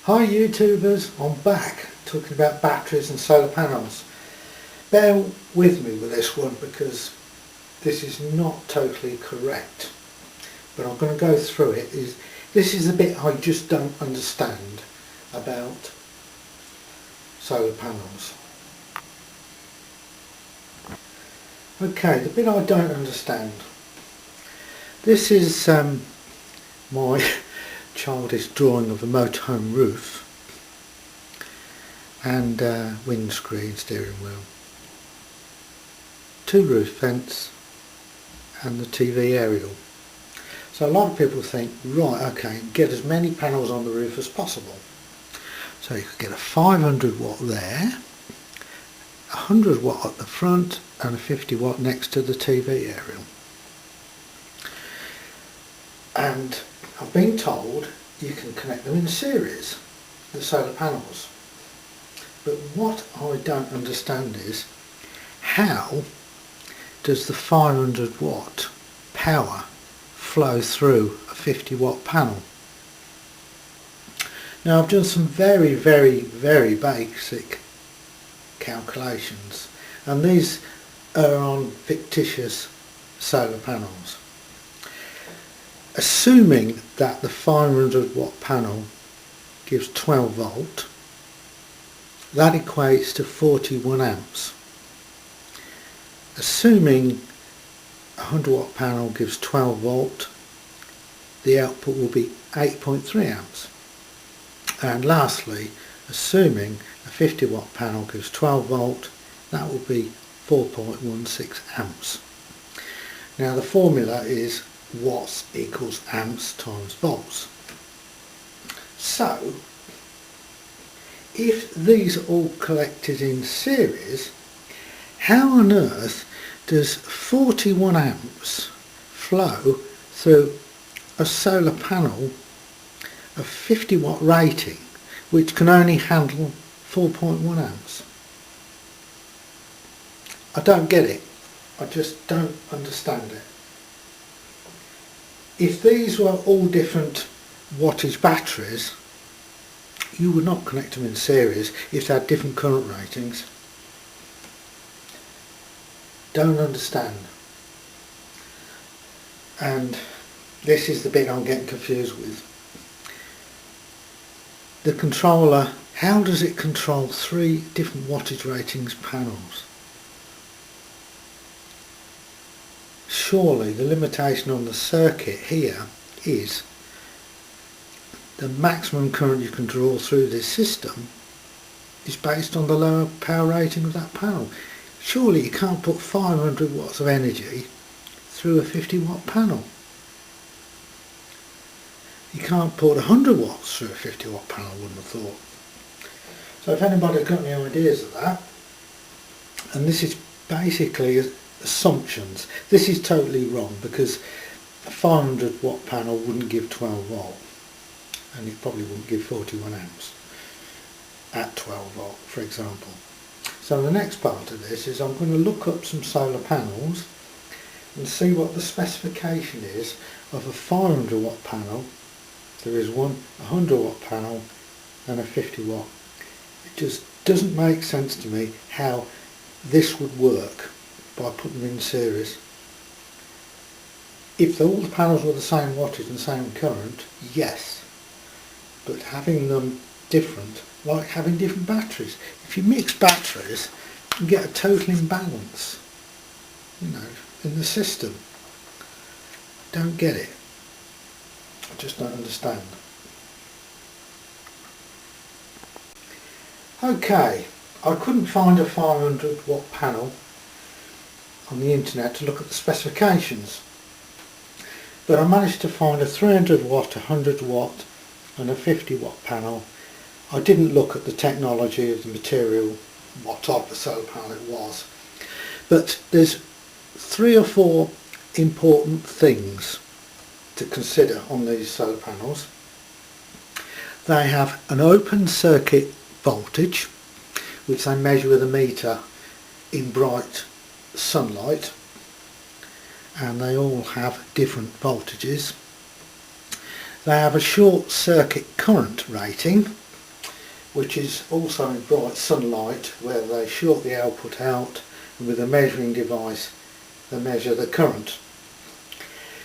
Hi YouTubers, I'm back talking about batteries and solar panels. Bear with me with this one because this is not totally correct, but I'm going to go through it. This is the bit I just don't understand about solar panels. Okay, the bit I don't understand. This is my childish drawing of a motorhome roof and windscreen, steering wheel, two roof vents and the TV aerial. So a lot of people think, right, okay, get as many panels on the roof as possible. So you could get a 500 watt there, 100 watt at the front and a 50 watt next to the TV aerial. And I've been told you can connect them in series, the solar panels. But what I don't understand is, how does the 500 watt power flow through a 50 watt panel? Now I've done some very basic calculations, and these are on fictitious solar panels. Assuming that the 500 watt panel gives 12 volt, that equates to 41 amps. Assuming a 100 watt panel gives 12 volt, the output will be 8.3 amps. And lastly, assuming a 50 watt panel gives 12 volt, that will be 4.16 amps. Now the formula is watts equals amps times volts. So if these are all collected in series, how on earth does 41 amps flow through a solar panel of 50 watt rating which can only handle 4.1 amps? I don't get it. I just don't understand it. If these were all different wattage batteries, you would not connect them in series if they had different current ratings. Don't understand. And this is the bit I'm getting confused with. The controller, how does it control 3 different wattage ratings panels? Surely the limitation on the circuit here is the maximum current you can draw through this system is based on the lower power rating of that panel. Surely you can't put 500 watts of energy through a 50 watt panel. You can't put 100 watts through a 50 watt panel, I wouldn't have thought. So if anybody's got any ideas of that, and this is basically assumptions, this is totally wrong, because a 500 watt panel wouldn't give 12 volt and it probably wouldn't give 41 amps at 12 volt, for example. So the next part of this is I'm going to look up some solar panels and see what the specification is of a 500 watt panel. There is one 100 watt panel and a 50 watt. It just doesn't make sense to me how this would work by putting them in series. If all the panels were the same wattage and same current, yes, but having them different, like having different batteries. If you mix batteries, you get a total imbalance, in the system. Don't get it. I just don't understand. Okay, I couldn't find a 500 watt panel on the internet to look at the specifications, but I managed to find a 300 watt, 100 watt and a 50 watt panel. I didn't look at the technology of the material, what type of solar panel it was, but there's 3 or 4 important things to consider on these solar panels. They have an open circuit voltage, which they measure with a meter in bright sunlight, and they all have different voltages. They have a short circuit current rating, which is also in bright sunlight, where they short the output out, and with a measuring device they measure the current.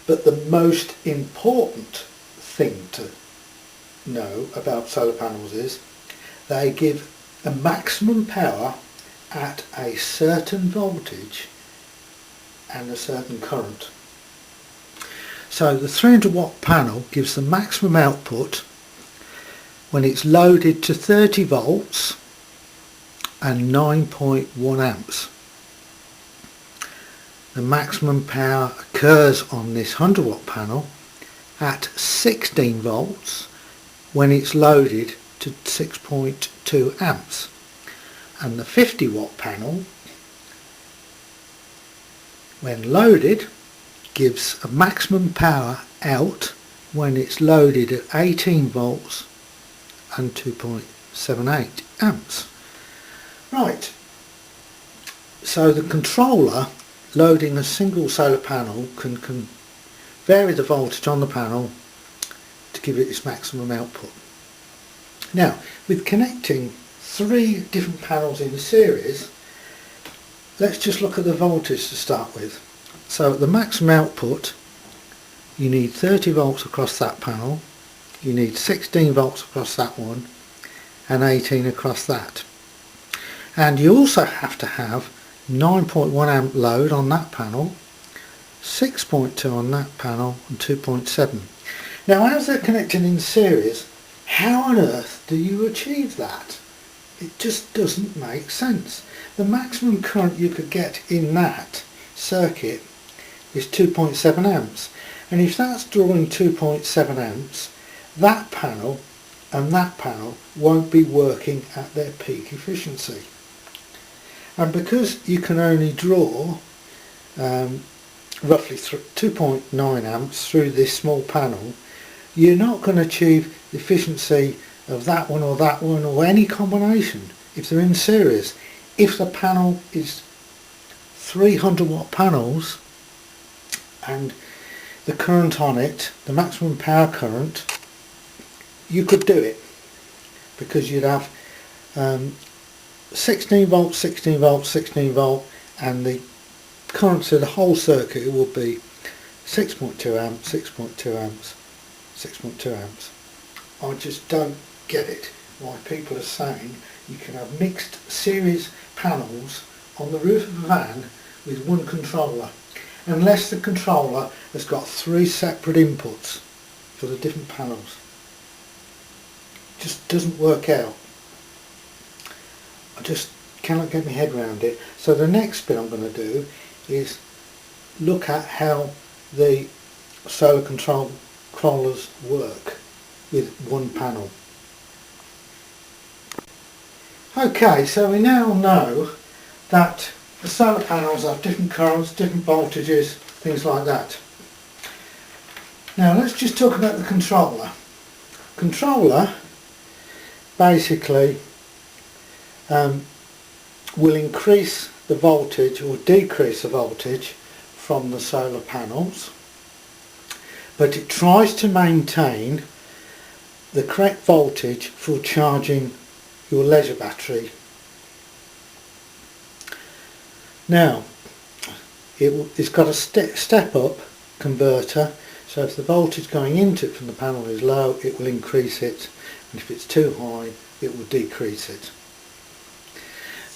But the most important thing to know about solar panels is they give a maximum power at a certain voltage and a certain current. So the 300 watt panel gives the maximum output when it's loaded to 30 volts and 9.1 amps. The maximum power occurs on this 100 watt panel at 16 volts when it's loaded to 6.2 amps. And the 50 watt panel, when loaded, gives a maximum power out when it's loaded at 18 volts and 2.78 amps. Right, so the controller loading a single solar panel can vary the voltage on the panel to give it its maximum output. Now, with connecting 3 different panels in series, let's just look at the voltage to start with. So at the maximum output, you need 30 volts across that panel, you need 16 volts across that one, and 18 across that. And you also have to have 9.1 amp load on that panel, 6.2 on that panel, and 2.7. Now, as they're connected in series, how on earth do you achieve that? It just doesn't make sense. The maximum current you could get in that circuit is 2.7 amps, and if that's drawing 2.7 amps, that panel and that panel won't be working at their peak efficiency. And because you can only draw roughly 2.9 amps through this small panel, you're not going to achieve the efficiency of that one or any combination if they're in series. If the panel is 300 watt panels and the current on it, the maximum power current, you could do it, because you'd have 16 volts, 16 volts, 16 volt, and the current to the whole circuit will be 6.2 amps, 6.2 amps, 6.2 amps. I just don't get it why people are saying you can have mixed series panels on the roof of a van with one controller, unless the controller has got 3 separate inputs for the different panels. It just doesn't work out. I just cannot get my head around it. So the next bit I'm going to do is look at how the solar controllers work with one panel. Okay, so we now know that the solar panels have different currents, different voltages, things like that. Now let's just talk about the controller. Controller basically will increase the voltage or decrease the voltage from the solar panels, but it tries to maintain the correct voltage for charging your leisure battery. Now it's got a step up converter, so if the voltage going into it from the panel is low, it will increase it, and if it's too high, it will decrease it.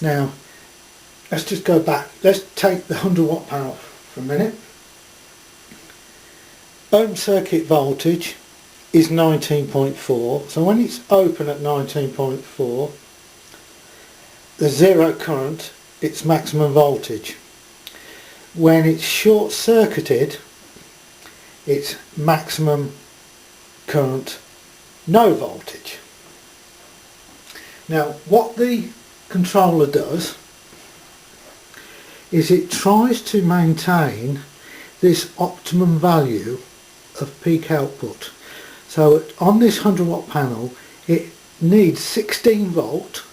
Now let's just go back. Let's take the 100 watt panel for a minute. Open circuit voltage is 19.4, so when it's open at 19.4, the zero current, its maximum voltage. When it's short circuited, it's maximum current, no voltage. Now what the controller does is it tries to maintain this optimum value of peak output. So on this 100 watt panel it needs 16 volt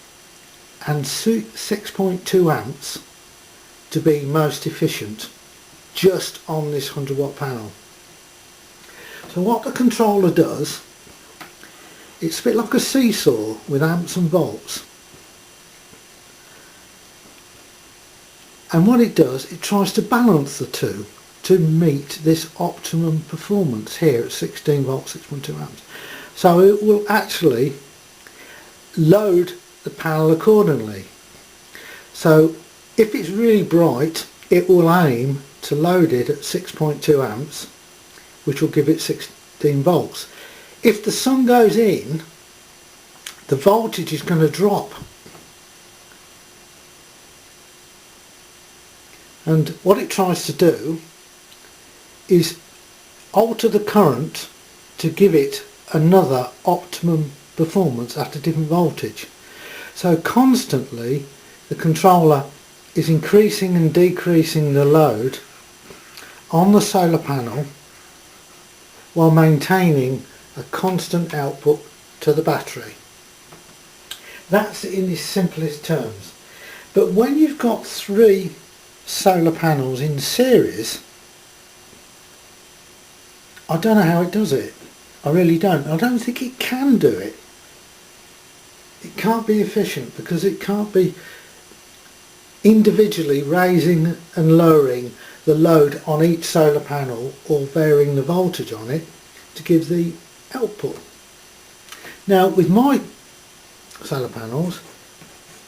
and 6.2 amps to be most efficient, just on this 100 watt panel. So what the controller does It's a bit like a seesaw with amps and volts. And what it does, it tries to balance the two to meet this optimum performance here at 16 volts, 6.2 amps. So it will actually load the panel accordingly. So if it's really bright, it will aim to load it at 6.2 amps, which will give it 16 volts. If the sun goes in, the voltage is going to drop. And what it tries to do is alter the current to give it another optimum performance at a different voltage. So constantly the controller is increasing and decreasing the load on the solar panel while maintaining a constant output to the battery. That's in its simplest terms. But when you've got 3 solar panels in series, I don't know how it does it. I really don't. I don't think it can do it. It can't be efficient because it can't be individually raising and lowering the load on each solar panel or varying the voltage on it to give the output. Now with my solar panels,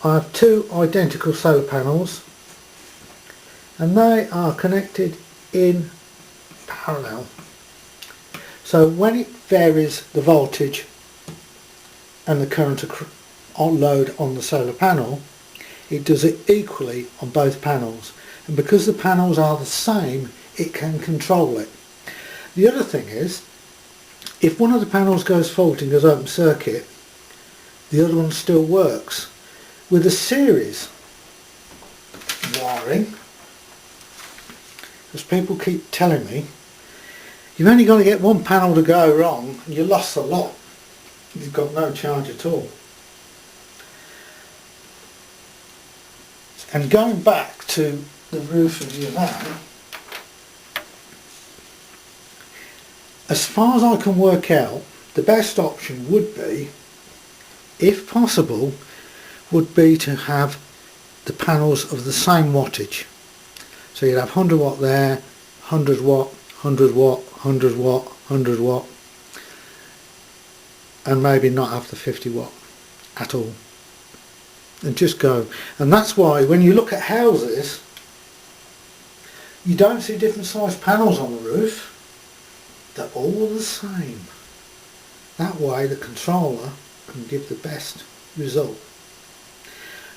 I have 2 identical solar panels and they are connected in parallel. So when it varies the voltage and the current on load on the solar panel, it does it equally on both panels, and because the panels are the same, it can control it. The other thing is, if one of the panels goes faulty and goes open circuit, the other one still works. With a series wiring, as people keep telling me, you've only got to get one panel to go wrong and you lost a lot. You've got no charge at all. And going back to the roof of your van, as far as I can work out, the best option would be, if possible, would be to have the panels of the same wattage. So you'd have 100 watt there, 100 watt, 100 watt, 100 watt, 100 watt, and maybe not have the 50 watt at all. And just go. And that's why when you look at houses, you don't see different sized panels on the roof. They're all the same. That way the controller can give the best result.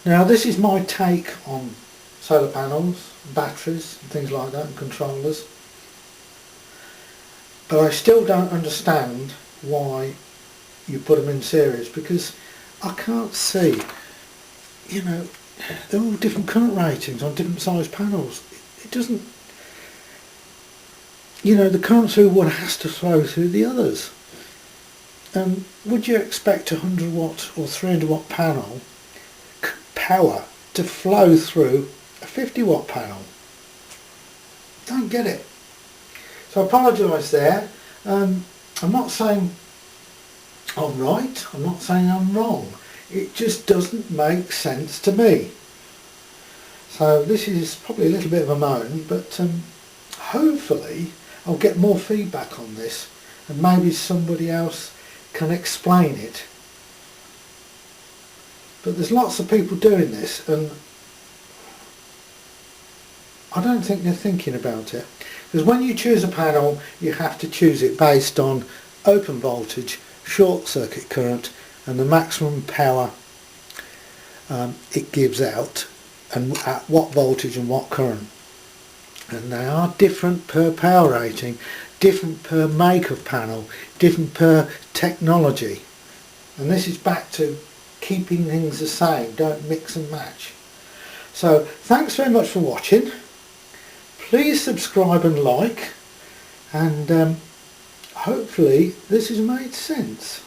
Now this is my take on solar panels, batteries and things like that, and controllers. But I still don't understand why you put them in series, because I can't see, you know, they're all different current ratings on different size panels. It doesn't, you know, the current through one has to flow through the others. And would you expect a 100 watt or 300 watt panel power to flow through a 50 watt panel? Don't get it. So I apologise there. I'm not saying I'm right, I'm not saying I'm wrong. It just doesn't make sense to me. So this is probably a little bit of a moan, but hopefully I'll get more feedback on this and maybe somebody else can explain it. But there's lots of people doing this and I don't think they're thinking about it. Because when you choose a panel, you have to choose it based on open voltage, short circuit current and the maximum power it gives out, and at what voltage and what current. And they are different per power rating, different per make of panel, different per technology. And this is back to keeping things the same, don't mix and match. So thanks very much for watching. Please subscribe and like, and hopefully this has made sense.